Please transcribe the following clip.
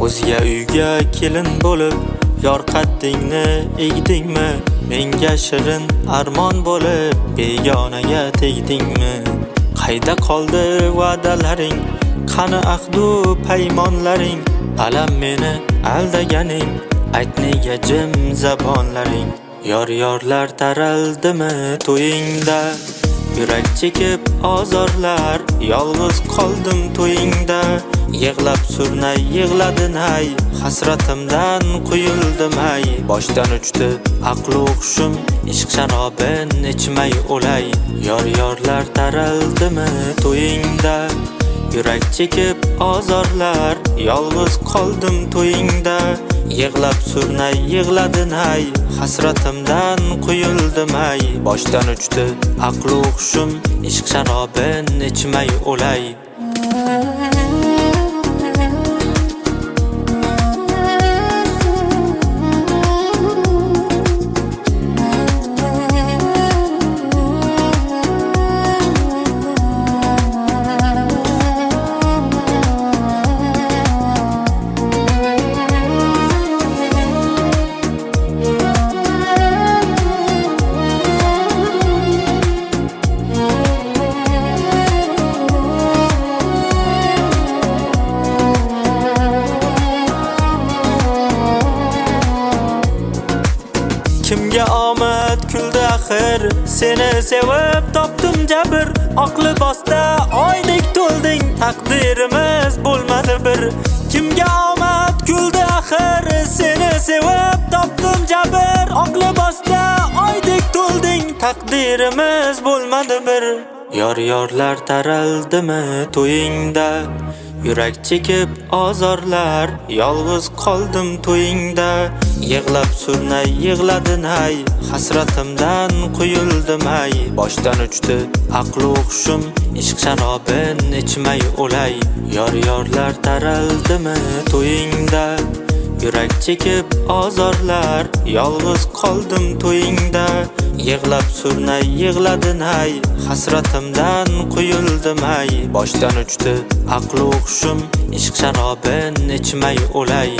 O'zga uyga kelin bo'lib yor qaddingni egdingmi? Menga shirin armon bo'lib begonaga tegdingmi? Qayda qoldi va'dalaring, qani ahdu paymonlaring? Alam meni aldaganing, ayt nega jim zabonlaring? Yor-yorlar taraldimi to'yingda? Yurak chekib ozorlar, yolg'iz qoldim to'yingda. Yig'lab surnay yig'ladin hay, hasratimdan quyuldim hay. Boshdan uchdi aql o'xshim, ishq sharobin ichmay o'lay. Yor-yorlar taraldimi to'yingda? Yurak chekib ozorlar, yolg'iz qoldim to'yingda. Yig'lab surnay yig'ladin hay, hasratimdan quyuldim hay. Boshdan uchdi aql o'xshim, ishq sharobin ichmay o'lay. Kimga omad kuldi axir, seni sevib topdim jabr. Oq libosda oydek to'lding, taqdirimiz bo'lmadi bir. Kimga omad kuldi axir, seni sevib topdim jabr. Oq libosda oydek to'lding, taqdirimiz bo'lmadi bir. Yor-yorlar taraldimi to'yingda? Yurak chekib ozorlar, yolg'iz qoldim to'yingda. Yig'lab surnay yig'ladin hay, hasratimdan quyuldim hay. Boshdan uchdi aql o'xshim, ishq sharobin ichmay o'lay. Yor-yorlar taraldimi to'yingda? Yurak chekib ozorlar, yolg'iz qoldim to'yingda. Yig'lab surnay yig'ladin hay, hasratimdan quyuldim hay. Boshdan uchdi aql o'xshim, ishq sharobin ichmay o'lay.